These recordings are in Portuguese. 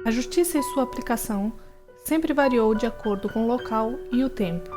A justiça e sua aplicação sempre variou de acordo com o local e o tempo.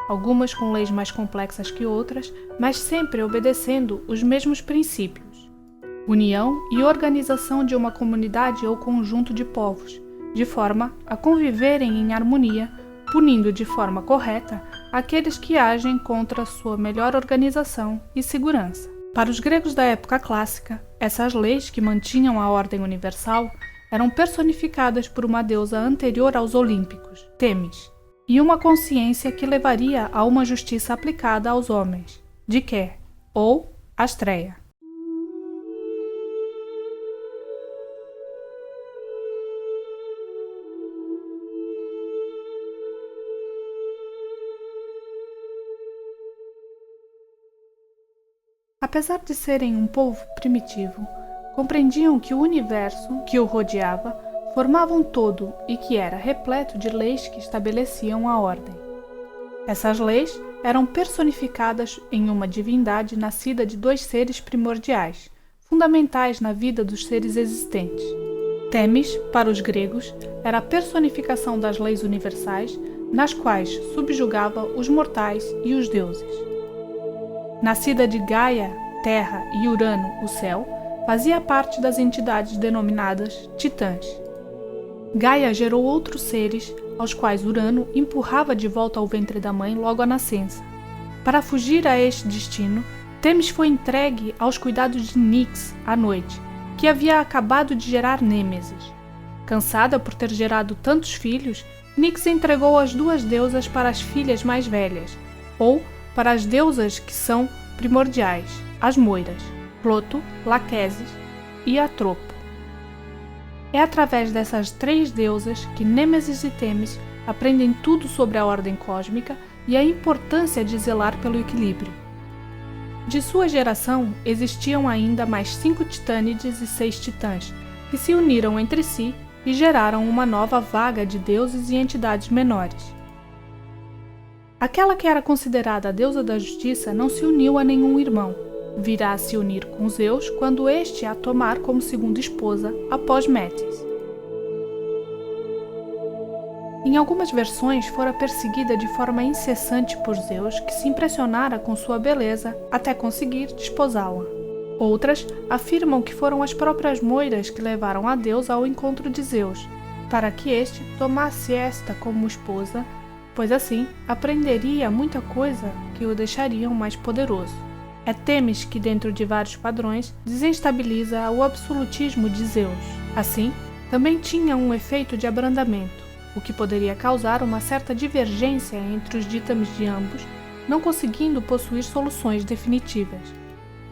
Algumas com leis mais complexas que outras, mas sempre obedecendo os mesmos princípios: união e organização de uma comunidade ou conjunto de povos, de forma a conviverem em harmonia, punindo de forma correta aqueles que agem contra sua melhor organização e segurança. Para os gregos da época clássica, essas leis que mantinham a ordem universal eram personificadas por uma deusa anterior aos olímpicos, Temis, e uma consciência que levaria a uma justiça aplicada aos homens, Dike, ou Astreia. Apesar de serem um povo primitivo, compreendiam que o universo que o rodeava formava um todo e que era repleto de leis que estabeleciam a ordem. Essas leis eram personificadas em uma divindade nascida de dois seres primordiais, fundamentais na vida dos seres existentes. Temis, para os gregos, era a personificação das leis universais, nas quais subjugava os mortais e os deuses. Nascida de Gaia, terra, e Urano, o céu, fazia parte das entidades denominadas titãs. Gaia gerou outros seres, aos quais Urano empurrava de volta ao ventre da mãe logo à nascença. Para fugir a este destino, Temis foi entregue aos cuidados de Nix à noite, que havia acabado de gerar Nêmesis. Cansada por ter gerado tantos filhos, Nix entregou as duas deusas para as filhas mais velhas, ou para as deusas que são primordiais, as moiras, Cloto, Laquesis e Atropo. É através dessas três deusas que Nêmesis e Temis aprendem tudo sobre a ordem cósmica e a importância de zelar pelo equilíbrio. De sua geração, existiam ainda mais 5 titânides e 6 titãs, que se uniram entre si e geraram uma nova vaga de deuses e entidades menores. Aquela que era considerada a deusa da justiça não se uniu a nenhum irmão. Virá a se unir com Zeus quando este a tomar como segunda esposa após Métis. Em algumas versões fora perseguida de forma incessante por Zeus, que se impressionara com sua beleza até conseguir desposá-la. Outras afirmam que foram as próprias moiras que levaram a deusa ao encontro de Zeus, para que este tomasse esta como esposa, pois assim aprenderia muita coisa que o deixariam mais poderoso. É Temis que, dentro de vários padrões, desestabiliza o absolutismo de Zeus. Assim, também tinha um efeito de abrandamento, o que poderia causar uma certa divergência entre os ditames de ambos, não conseguindo possuir soluções definitivas.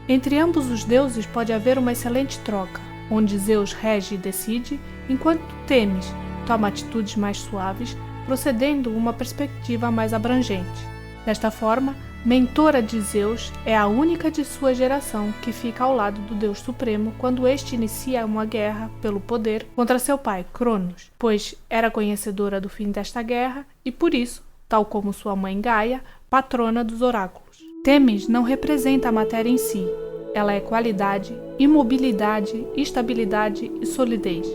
Entre ambos os deuses pode haver uma excelente troca, onde Zeus rege e decide, enquanto Temis toma atitudes mais suaves, procedendo uma perspectiva mais abrangente. Desta forma, mentora de Zeus é a única de sua geração que fica ao lado do Deus Supremo quando este inicia uma guerra pelo poder contra seu pai, Cronos, pois era conhecedora do fim desta guerra e, por isso, tal como sua mãe Gaia, patrona dos oráculos. Temis não representa a matéria em si. Ela é qualidade, imobilidade, estabilidade e solidez.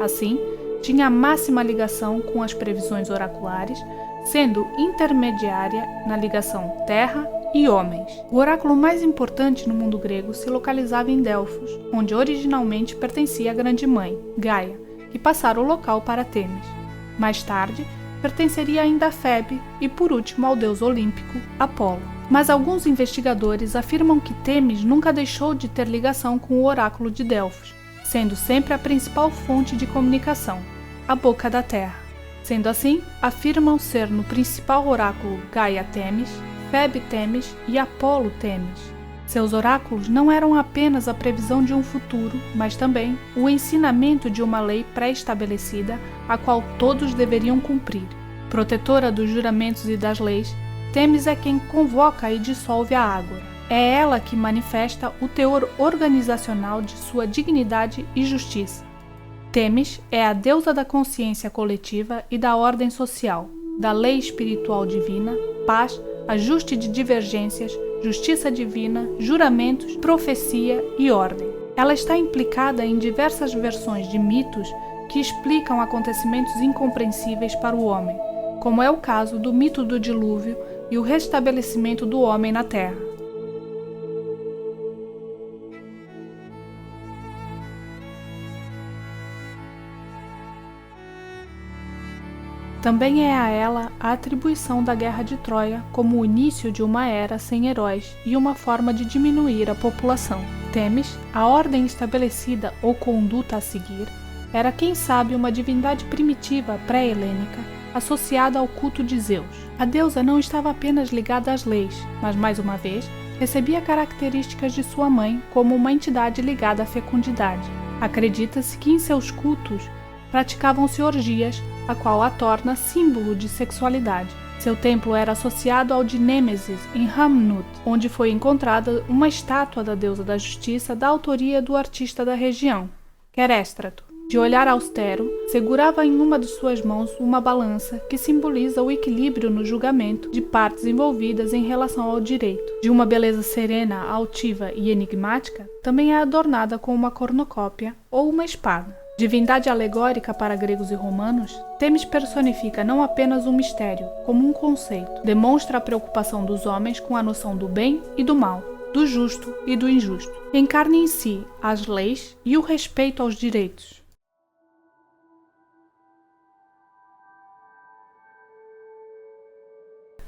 Assim, tinha a máxima ligação com as previsões oraculares, sendo intermediária na ligação terra e homens. O oráculo mais importante no mundo grego se localizava em Delfos, onde originalmente pertencia à grande mãe, Gaia, que passara o local para Temis. Mais tarde, pertenceria ainda a Febe e, por último, ao deus olímpico, Apolo. Mas alguns investigadores afirmam que Temis nunca deixou de ter ligação com o oráculo de Delfos, sendo sempre a principal fonte de comunicação, a boca da terra. Sendo assim, afirmam ser no principal oráculo Gaia Temis, Febe Temis e Apolo Temis. Seus oráculos não eram apenas a previsão de um futuro, mas também o ensinamento de uma lei pré-estabelecida, a qual todos deveriam cumprir. Protetora dos juramentos e das leis, Temis é quem convoca e dissolve a ágora. É ela que manifesta o teor organizacional de sua dignidade e justiça. Temis é a deusa da consciência coletiva e da ordem social, da lei espiritual divina, paz, ajuste de divergências, justiça divina, juramentos, profecia e ordem. Ela está implicada em diversas versões de mitos que explicam acontecimentos incompreensíveis para o homem, como é o caso do mito do dilúvio e o restabelecimento do homem na Terra. Também é a ela a atribuição da Guerra de Troia como o início de uma era sem heróis e uma forma de diminuir a população. Temis, a ordem estabelecida ou conduta a seguir, era quem sabe uma divindade primitiva pré-helênica associada ao culto de Zeus. A deusa não estava apenas ligada às leis, mas mais uma vez recebia características de sua mãe como uma entidade ligada à fecundidade. Acredita-se que em seus cultos praticavam-se orgias, a qual a torna símbolo de sexualidade. Seu templo era associado ao de Nêmesis, em Hamnut, onde foi encontrada uma estátua da deusa da justiça da autoria do artista da região, Queréstrato. De olhar austero, segurava em uma de suas mãos uma balança que simboliza o equilíbrio no julgamento de partes envolvidas em relação ao direito. De uma beleza serena, altiva e enigmática, também é adornada com uma cornucópia ou uma espada. Divindade alegórica para gregos e romanos, Temis personifica não apenas um mistério, como um conceito. Demonstra a preocupação dos homens com a noção do bem e do mal, do justo e do injusto. Encarna em si as leis e o respeito aos direitos.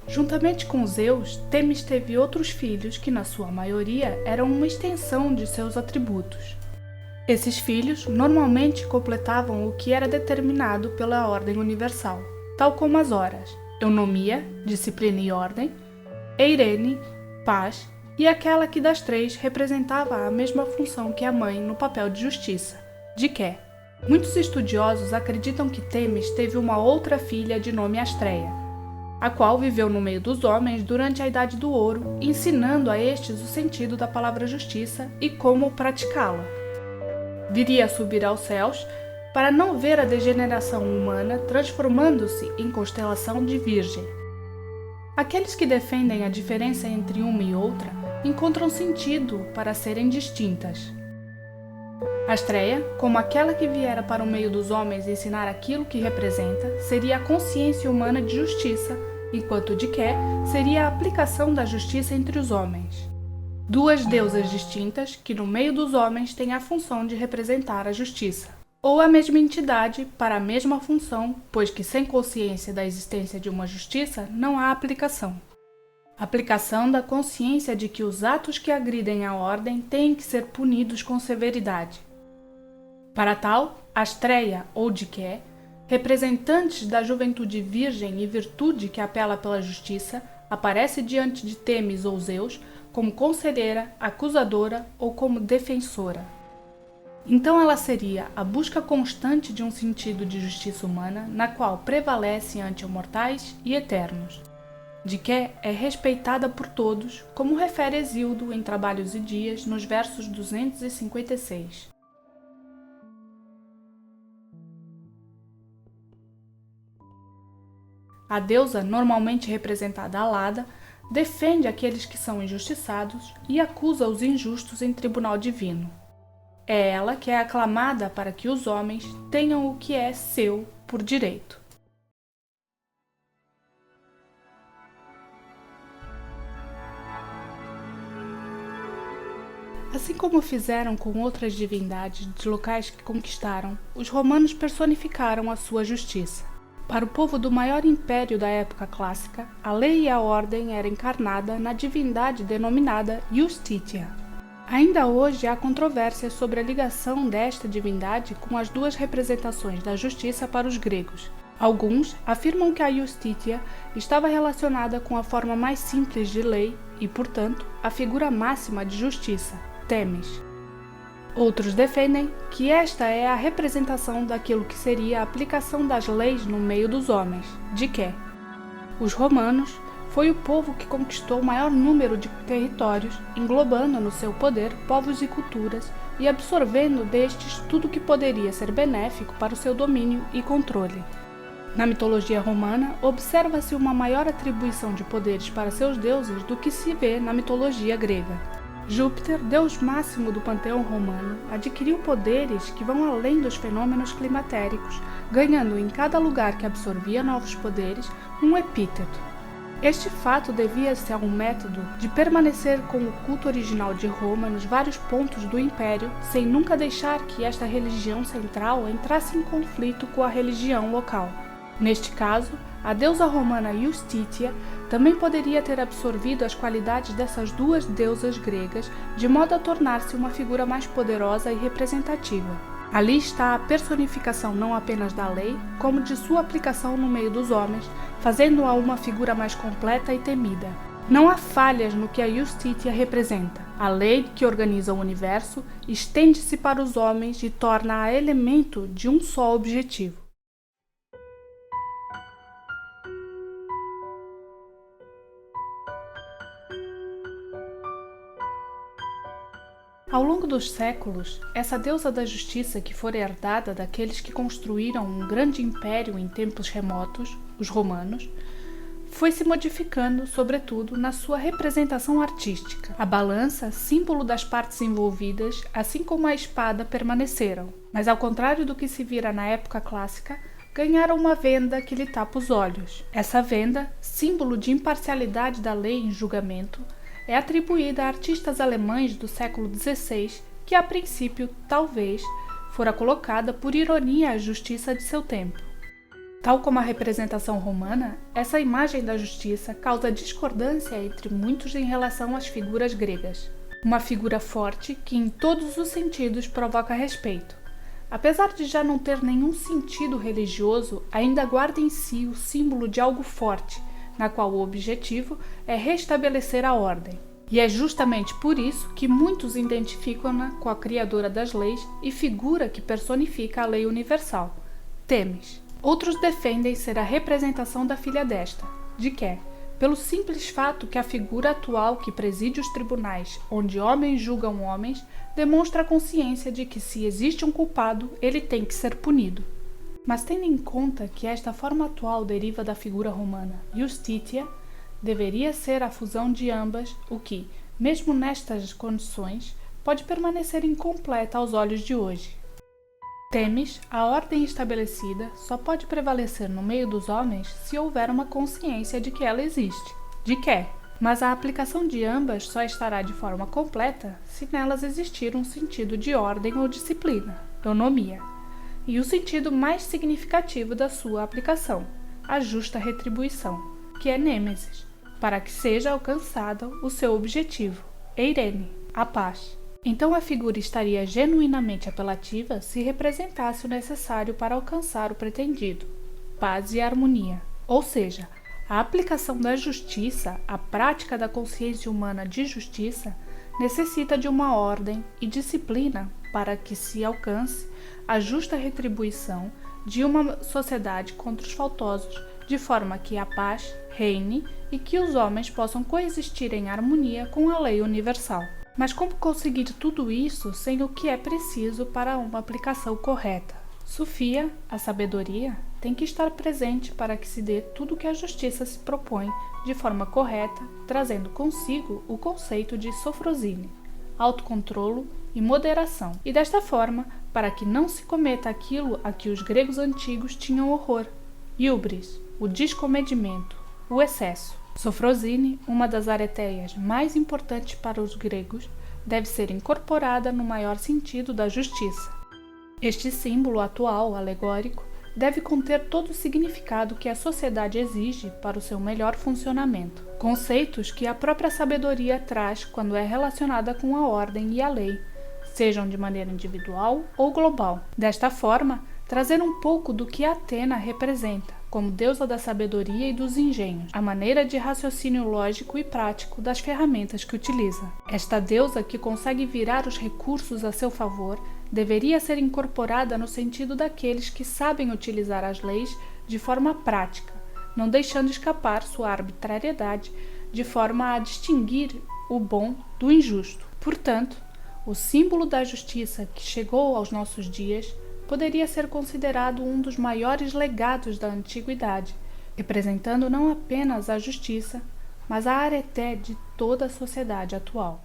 Juntamente com Zeus, Temis teve outros filhos que, na sua maioria, eram uma extensão de seus atributos. Esses filhos normalmente completavam o que era determinado pela ordem universal, tal como as horas, eunomia, disciplina e ordem, eirene, paz, e aquela que das três representava a mesma função que a mãe no papel de justiça, Diké. Muitos estudiosos acreditam que Temis teve uma outra filha de nome Astreia, a qual viveu no meio dos homens durante a Idade do Ouro, ensinando a estes o sentido da palavra justiça e como praticá-la. Viria a subir aos céus para não ver a degeneração humana transformando-se em constelação de Virgem. Aqueles que defendem a diferença entre uma e outra encontram sentido para serem distintas. Astreia, como aquela que viera para o meio dos homens ensinar aquilo que representa, seria a consciência humana de justiça, enquanto Diké seria a aplicação da justiça entre os homens. Duas deusas distintas que no meio dos homens têm a função de representar a justiça. Ou a mesma entidade para a mesma função, pois que sem consciência da existência de uma justiça não há aplicação. Aplicação da consciência de que os atos que agridem a ordem têm que ser punidos com severidade. Para tal, Astreia ou Diké, representantes da juventude virgem e virtude que apela pela justiça, aparece diante de Temis ou Zeus como conselheira, acusadora ou como defensora. Então ela seria a busca constante de um sentido de justiça humana na qual prevalece ante mortais e eternos. Diké é respeitada por todos, como refere Hesíodo em Trabalhos e Dias, nos versos 256. A deusa, normalmente representada alada, defende aqueles que são injustiçados e acusa os injustos em tribunal divino. É ela que é aclamada para que os homens tenham o que é seu por direito. Assim como fizeram com outras divindades de locais que conquistaram, os romanos personificaram a sua justiça. Para o povo do maior império da época clássica, a lei e a ordem era encarnada na divindade denominada Justitia. Ainda hoje há controvérsias sobre a ligação desta divindade com as duas representações da justiça para os gregos. Alguns afirmam que a Justitia estava relacionada com a forma mais simples de lei e, portanto, a figura máxima de justiça, Temis. Outros defendem que esta é a representação daquilo que seria a aplicação das leis no meio dos homens, Diké. Os romanos foi o povo que conquistou o maior número de territórios, englobando no seu poder povos e culturas e absorvendo destes tudo que poderia ser benéfico para o seu domínio e controle. Na mitologia romana, observa-se uma maior atribuição de poderes para seus deuses do que se vê na mitologia grega. Júpiter, deus máximo do panteão romano, adquiriu poderes que vão além dos fenômenos climatéricos, ganhando em cada lugar que absorvia novos poderes um epíteto. Este fato devia-se a um método de permanecer com o culto original de Roma nos vários pontos do império, sem nunca deixar que esta religião central entrasse em conflito com a religião local. Neste caso, a deusa romana Justitia também poderia ter absorvido as qualidades dessas duas deusas gregas, de modo a tornar-se uma figura mais poderosa e representativa. Ali está a personificação não apenas da lei, como de sua aplicação no meio dos homens, fazendo-a uma figura mais completa e temida. Não há falhas no que a Justitia representa. A lei que organiza o universo estende-se para os homens e torna-a elemento de um só objetivo. Ao longo dos séculos, essa deusa da justiça que fora herdada daqueles que construíram um grande império em tempos remotos, os romanos, foi se modificando, sobretudo, na sua representação artística. A balança, símbolo das partes envolvidas, assim como a espada, permaneceram, mas ao contrário do que se vira na época clássica, ganharam uma venda que lhe tapa os olhos. Essa venda, símbolo de imparcialidade da lei em julgamento, é atribuída a artistas alemães do século XVI, que a princípio, talvez, fora colocada por ironia à justiça de seu tempo. Tal como a representação romana, essa imagem da justiça causa discordância entre muitos em relação às figuras gregas. Uma figura forte que, em todos os sentidos, provoca respeito. Apesar de já não ter nenhum sentido religioso, ainda guarda em si o símbolo de algo forte, na qual o objetivo é restabelecer a ordem. E é justamente por isso que muitos identificam-na com a criadora das leis e figura que personifica a lei universal, Temis. Outros defendem ser a representação da filha desta, de que, pelo simples fato que a figura atual que preside os tribunais, onde homens julgam homens, demonstra a consciência de que se existe um culpado, ele tem que ser punido. Mas tendo em conta que esta forma atual deriva da figura romana Justitia, deveria ser a fusão de ambas, o que, mesmo nestas condições, pode permanecer incompleta aos olhos de hoje. Temis, a ordem estabelecida, só pode prevalecer no meio dos homens se houver uma consciência de que ela existe. De que? Mas a aplicação de ambas só estará de forma completa se nelas existir um sentido de ordem ou disciplina, eunomia, e o sentido mais significativo da sua aplicação, a justa retribuição, que é nêmesis, para que seja alcançado o seu objetivo, eirene, a paz. Então a figura estaria genuinamente apelativa se representasse o necessário para alcançar o pretendido, paz e harmonia. Ou seja, a aplicação da justiça, a prática da consciência humana de justiça, necessita de uma ordem e disciplina para que se alcance a justa retribuição de uma sociedade contra os faltosos, de forma que a paz reine e que os homens possam coexistir em harmonia com a lei universal. Mas como conseguir tudo isso sem o que é preciso para uma aplicação correta? Sofia, a sabedoria, tem que estar presente para que se dê tudo o que a justiça se propõe de forma correta, trazendo consigo o conceito de sofrosine, autocontrolo e moderação, e desta forma, para que não se cometa aquilo a que os gregos antigos tinham horror, hubris, o descomedimento, o excesso. Sofrosine, uma das areteias mais importantes para os gregos, deve ser incorporada no maior sentido da justiça. Este símbolo atual, alegórico, deve conter todo o significado que a sociedade exige para o seu melhor funcionamento. Conceitos que a própria sabedoria traz quando é relacionada com a ordem e a lei, sejam de maneira individual ou global. Desta forma, trazer um pouco do que Atena representa, como deusa da sabedoria e dos engenhos, a maneira de raciocínio lógico e prático das ferramentas que utiliza. Esta deusa que consegue virar os recursos a seu favor deveria ser incorporada no sentido daqueles que sabem utilizar as leis de forma prática, não deixando escapar sua arbitrariedade de forma a distinguir o bom do injusto. Portanto, o símbolo da justiça que chegou aos nossos dias poderia ser considerado um dos maiores legados da antiguidade, representando não apenas a justiça, mas a areté de toda a sociedade atual.